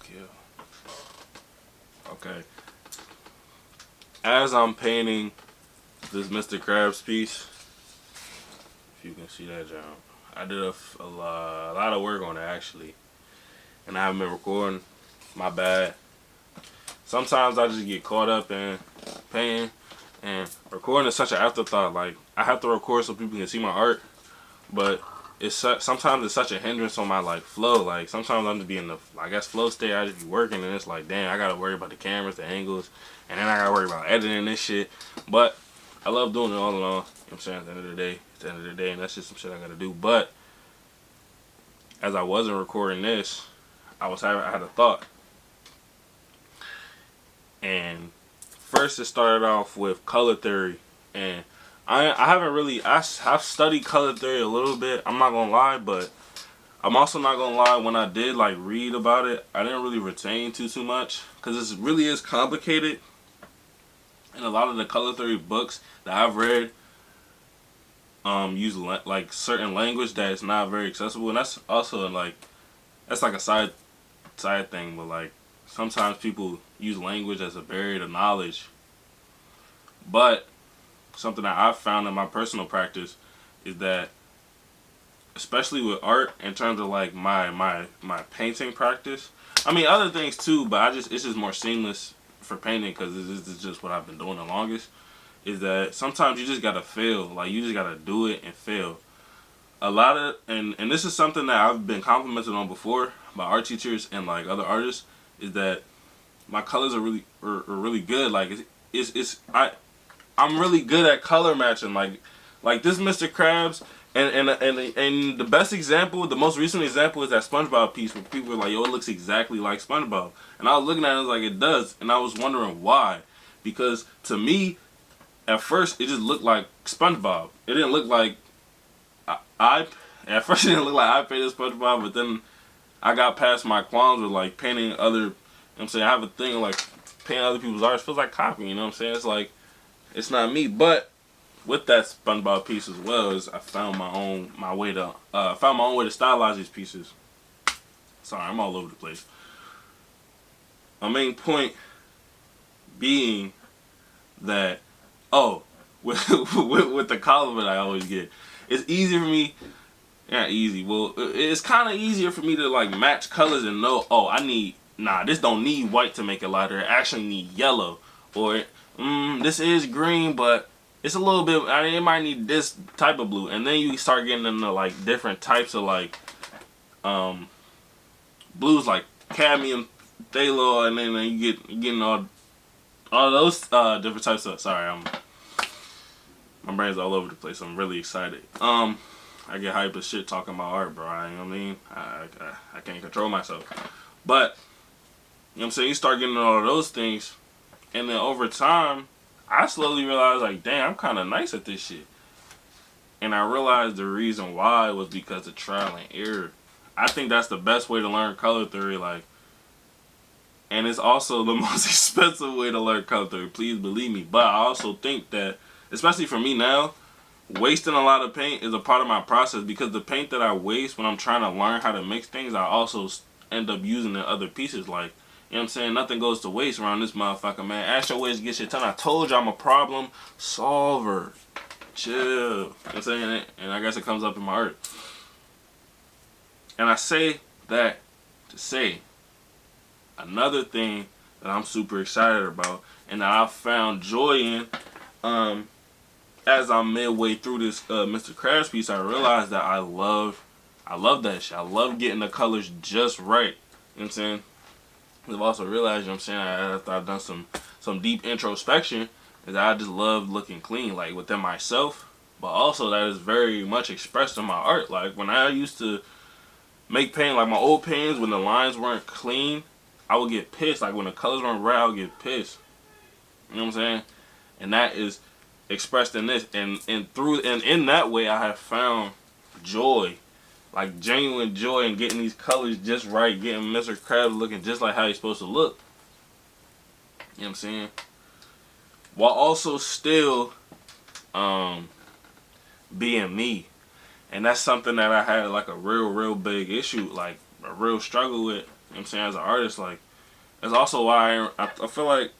kill. Okay. As I'm painting this Mr. Krabs piece, if you can see that, John, I did a lot of work on it actually, and I haven't been recording. My bad. Sometimes I just get caught up in painting, and recording is such an afterthought. Like, I have to record so people can see my art, but sometimes it's such a hindrance on my like flow. Like, sometimes I'm just being the, I guess, flow state. I just be working, and it's like, damn, I gotta worry about the cameras, the angles, and then I gotta worry about editing this shit. But I love doing it all in all. You know what I'm saying? At the end of the day, it's the end of the day, and that's just some shit I gotta do. But as I wasn't recording this, I had a thought. And first it started off with color theory, and I haven't really, I've studied color theory a little bit, I'm not gonna lie, but I'm also not gonna lie, when I did like read about it, I didn't really retain too much, because it really is complicated, and a lot of the color theory books that I've read use like certain language that is not very accessible, and that's also like, that's like a side thing, but like sometimes people use language as a barrier to knowledge. But something that I've found in my personal practice is that, especially with art, in terms of like my painting practice, I mean other things too, but it's just more seamless for painting because this is just what I've been doing the longest, is that sometimes you just gotta fail. Like, you just gotta do it and fail. A lot of, and this is something that I've been complimented on before by art teachers and like other artists, is that my colors are really good. Like, I'm really good at color matching. Like this Mr. Krabs, and the best example, the most recent example, is that SpongeBob piece where people were like, yo, it looks exactly like SpongeBob. And I was looking at it, I was like, it does. And I was wondering why. Because to me, at first, it just looked like SpongeBob. It didn't look like at first it didn't look like I painted SpongeBob, but then I got past my qualms with like painting other, you know what I'm saying? I have a thing of like painting other people's art. It feels like copying, you know what I'm saying? It's like, it's not me. But with that SpongeBob piece as well, is I found my own way to stylize these pieces. Sorry, I'm all over the place. My main point being that, with the compliment I always get, it's easy for me. Not easy. Well, it's kind of easier for me to like match colors and know, this don't need white to make it lighter. It actually need yellow. Or, this is green, but it's a little bit, it might need this type of blue. And then you start getting into like different types of like blues, like cadmium, phthalo, and then you're getting all those different types of, sorry, my brain's all over the place. I'm really excited. I get hype as shit talking about art, bro. You know what I mean? I can't control myself. But, you know what I'm saying? You start getting all of those things, and then over time, I slowly realized, like, damn, I'm kind of nice at this shit. And I realized the reason why was because of trial and error. I think that's the best way to learn color theory, like, and it's also the most expensive way to learn color theory. Please believe me. But I also think that, especially for me now, wasting a lot of paint is a part of my process, because the paint that I waste when I'm trying to learn how to mix things, I also end up using in other pieces. Like, you know what I'm saying? Nothing goes to waste around this motherfucker, man. Ask your ways to get shit done. I told you I'm a problem solver. Chill. You know what I'm saying? And I guess it comes up in my art. And I say that to say another thing that I'm super excited about and that I found joy in, as I'm midway through this Mr. Krabs piece, I realized that I love that shit. I love getting the colors just right. You know what I'm saying? I've also realized, you know what I'm saying, after I've done some deep introspection, is that I just love looking clean, like within myself, but also that is very much expressed in my art. Like, when I used to make paint, like my old paintings, when the lines weren't clean, I would get pissed. Like, when the colors weren't right, I would get pissed. You know what I'm saying? And that is expressed in this, and in that way I have found joy, like genuine joy, in getting these colors just right, getting Mr. Krabs looking just like how he's supposed to look. You know what I'm saying? While also still being me. And that's something that I had like a real big issue, like a real struggle with. You know what I'm saying, as an artist, like, that's also why I feel like,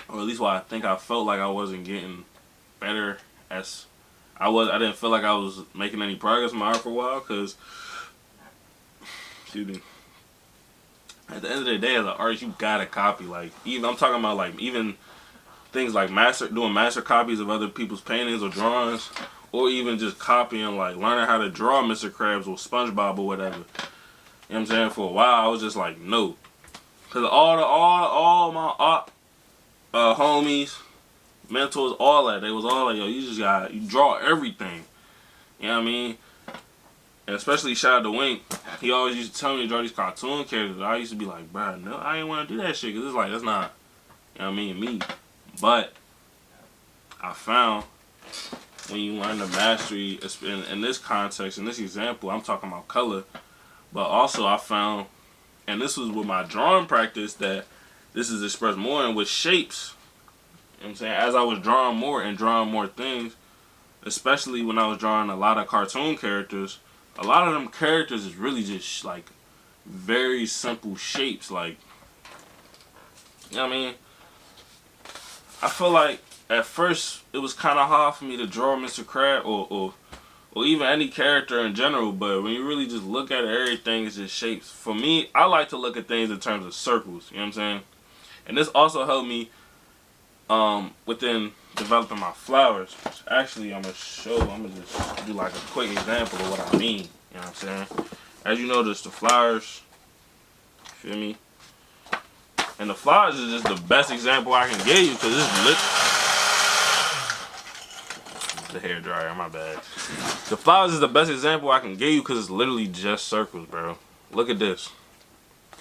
or at least why I think I felt like I wasn't getting better as I didn't feel like I was making any progress in my art for a while, because, excuse me, at the end of the day, as an artist, you gotta copy. Like, even, I'm talking about, like, even things like doing master copies of other people's paintings or drawings, or even just copying, like, learning how to draw Mr. Krabs or SpongeBob or whatever. You know what I'm saying? For a while, I was just like, no. Because all my art homies, mentors, all that, they was all like, yo, you draw everything. You know what I mean? And especially shout out to Wink. He always used to tell me to draw these cartoon characters. I used to be like, bro, no, I ain't want to do that shit. Because it's like, that's not, you know what I mean, me. But I found when you learn the mastery, in this context, in this example, I'm talking about color. But also I found, and this was with my drawing practice, that this is expressed more in with shapes. You know what I'm saying? As I was drawing more and drawing more things, especially when I was drawing a lot of cartoon characters, a lot of them characters is really just like very simple shapes. Like, you know what I mean? I feel like at first it was kind of hard for me to draw Mr. Krabs or even any character in general, but when you really just look at it, everything is just shapes. For me, I like to look at things in terms of circles, you know what I'm saying? And this also helped me within developing my flowers. Actually, I'm gonna just do like a quick example of what I mean, you know what I'm saying? As you notice, the flowers, feel me? And the flowers is just the best example I can give you, because it's lit. The hair dryer, my bad. The flowers is the best example I can give you, because it's literally just circles, bro. Look at this.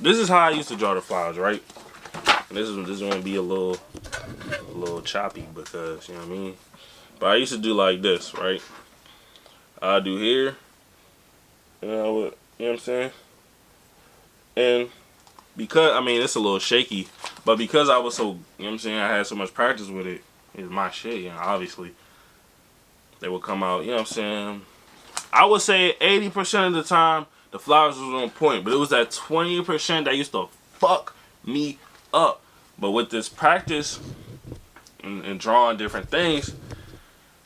This is how I used to draw the flowers, right? And this is gonna be a little choppy, because, you know what I mean? But I used to do like this, right? I do here, and I would, you know what I'm saying? And because, I mean, it's a little shaky, but because I was so, you know what I'm saying, I had so much practice with it, it's my shit, you know, obviously. They would come out, you know what I'm saying? I would say 80% of the time, the flowers was on point, but it was that 20% that used to fuck me up. But with this practice and drawing different things,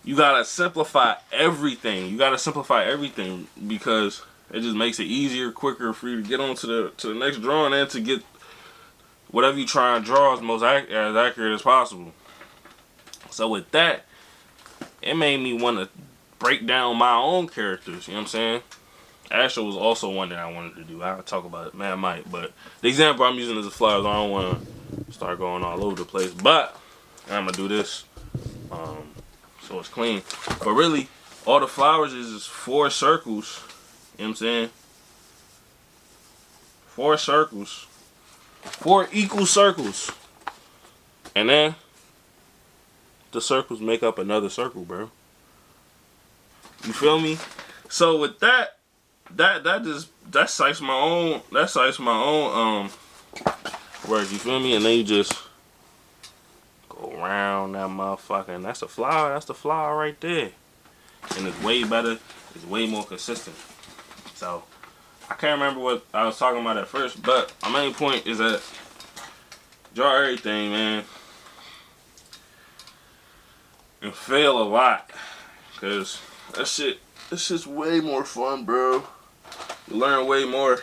you gotta simplify everything. You gotta simplify everything, because it just makes it easier, quicker for you to get on to the next drawing, and to get whatever you try and draw as as accurate as possible. So with that, it made me want to break down my own characters, you know what I'm saying? Astro was also one that I wanted to do. I'll talk about it, man, I might, but the example I'm using is the flowers. I don't want to start going all over the place, but I'm going to do this so it's clean. But really, all the flowers is 4 circles, you know what I'm saying? 4 circles. 4 equal circles. And then the circles make up another circle, bro. You feel me? So with that cites my own work, you feel me? And then you just go around that motherfucker, and that's the flower right there. And it's way better, it's way more consistent. So I can't remember what I was talking about at first, but my main point is that draw everything, man, and fail a lot, cause this shit's way more fun, bro. You learn way more. You know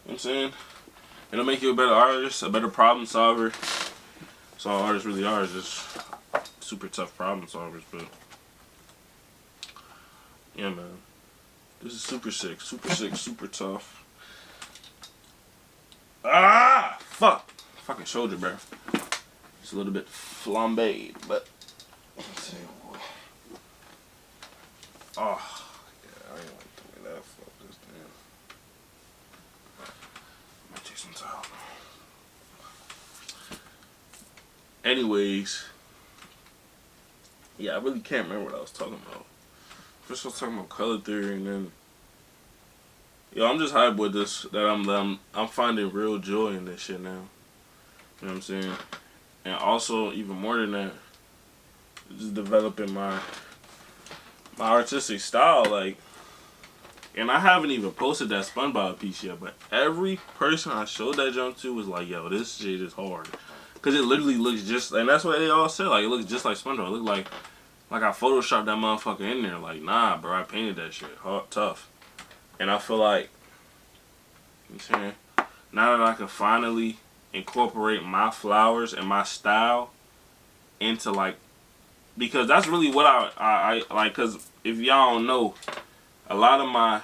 what I'm saying? It'll make you a better artist, a better problem solver. That's all artists really are, is just super tough problem solvers. But yeah, man, this is super sick, super tough. Ah, fuck, fucking shoulder, bro. It's a little bit flambéed, but let's see. Oh, yeah, I ain't like the way that. Fuck this thing. Might take some time. Anyways, yeah, I really can't remember what I was talking about. First I was talking about color theory, and then, yo, I'm just hyped with this, that I'm finding real joy in this shit now. You know what I'm saying? And also, even more than that, just developing my artistic style. Like, and I haven't even posted that SpongeBob piece yet, but every person I showed that jump to was like, yo, this shit is hard. Because it literally looks just, and that's what they all say, like, it looks just like SpongeBob. It look like I photoshopped that motherfucker in there. Like, nah, bro, I painted that shit. Hard, tough. And I feel like, you know what I'm saying, now that I can finally incorporate my flowers and my style into, like, because that's really what I like, because if y'all don't know, a lot of my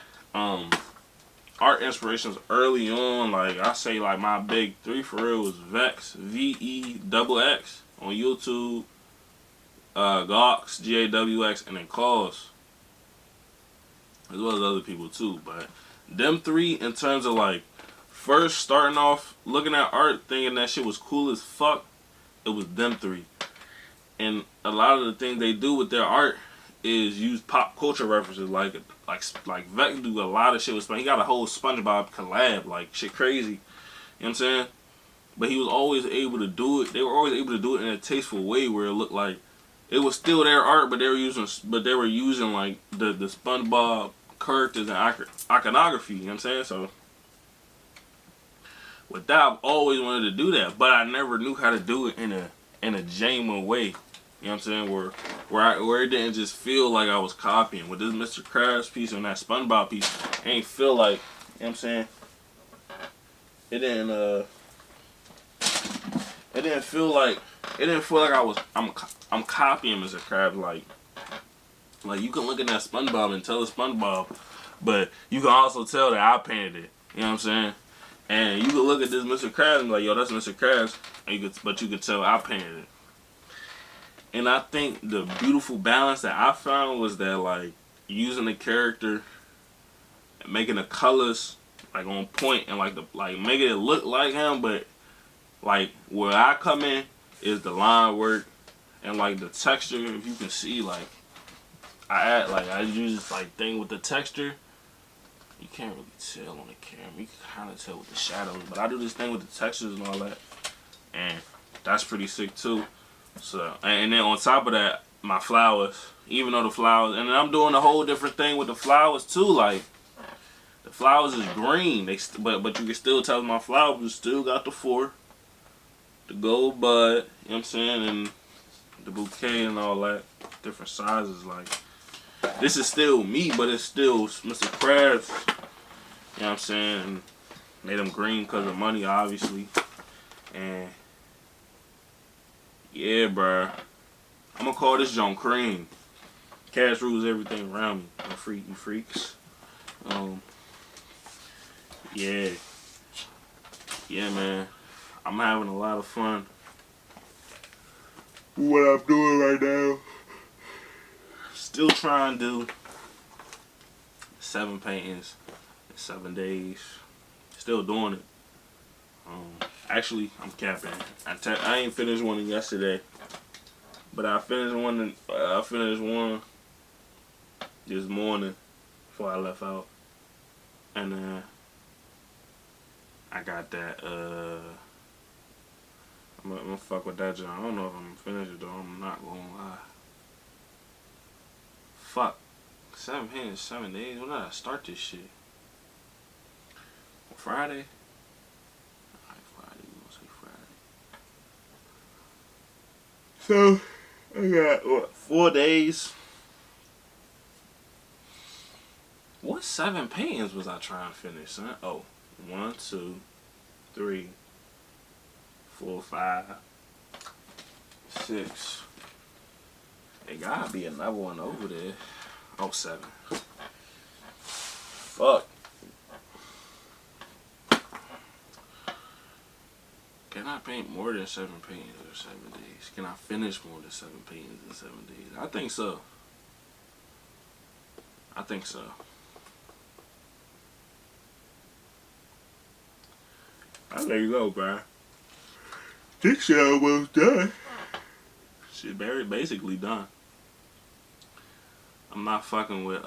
art inspirations early on, like I say, like my big three for real was Vex, VEXX on YouTube, Gawx, GAWX, and then Cause, as well as other people too. But them three, in terms of like first starting off looking at art thinking that shit was cool as fuck, it was them three. And a lot of the things they do with their art is use pop culture references, like Vec do a lot of shit with SpongeBob. He got a whole SpongeBob collab, like shit crazy. You know what I'm saying? But he was always able to do it. They were always able to do it in a tasteful way where it looked like it was still their art, but they were using like the SpongeBob characters and iconography. You know what I'm saying? So with that, I've always wanted to do that, but I never knew how to do it in a genuine way. You know what I'm saying? Where it didn't just feel like I was copying. With this Mr. Krabs piece and that SpongeBob piece, it ain't feel like, you know what I'm saying? It didn't feel like I'm copying Mr. Krabs. Like you can look at that SpongeBob and tell it's SpongeBob, but you can also tell that I painted it. You know what I'm saying? And you can look at this Mr. Krabs and be like, yo, that's Mr. Krabs, but you can tell I painted it. And I think the beautiful balance that I found was that, like, using the character, making the colors like on point, and like making it look like him, but like where I come in is the line work and like the texture. If you can see, like I use this like thing with the texture. You can't really tell on the camera. You can kind of tell with the shadows, but I do this thing with the textures and all that, and that's pretty sick too. So, and then on top of that, my flowers, even though the flowers, and then I'm doing a whole different thing with the flowers too. Like the flowers is green, but you can still tell my flowers still got the gold bud, you know what I'm saying, and the bouquet and all that, different sizes. Like this is still me, but it's still Mr. Krabs, you know what I'm saying, and made them green because of money, obviously, and. Yeah, bruh. I'm gonna call this John Cream. Cash rules everything around me. You freaks. Yeah. Yeah, man. I'm having a lot of fun. What I'm doing right now. Still trying to do 7 paintings in 7 days. Still doing it. Actually, I'm capping. I ain't finished one yesterday, but I finished one. I finished one this morning before I left out, and I got that. I'm gonna fuck with that job. I don't know if I'm gonna finish it though. I'm not gonna lie. Fuck. 7 paintings, 7 days. When did I start this shit? On Friday. So, I got, what, 4 days? What 7 paintings was I trying to finish, son? Oh, 1, 2, 3, 4, 5, 6. There gotta be another one over there. Oh, 7. Fuck. Can I paint more than 7 paintings in 7 days? Can I finish more than 7 paintings in 7 days? I think so. I think so. There you go, bro. This shit almost done. Shit basically done. I'm not fucking with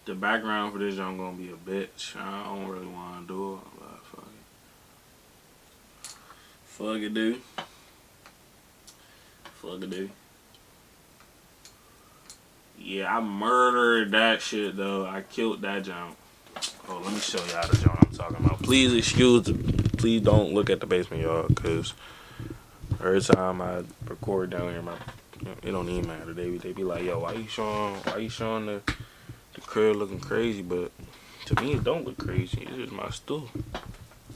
the background for this. I'm gonna be a bitch. I don't really want to do it, but fuck it. Fuck it, dude. Fuck it, dude. Yeah, I murdered that shit though. I killed that jump. Oh, let me show y'all the jump I'm talking about. Please don't look at the basement, y'all, cause every time I record down here, it don't even matter. They be like, yo, why you showing the crib looking crazy? But to me, it don't look crazy. It's just my stool.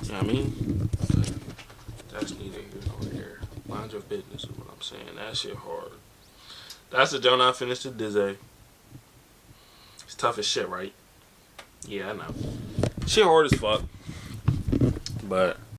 You know what I mean? But that's neither here nor there. Mind your business is what I'm saying. That shit hard. That's the joint I finished to Dizzy. It's tough as shit, right? Yeah, I know. Shit hard as fuck. But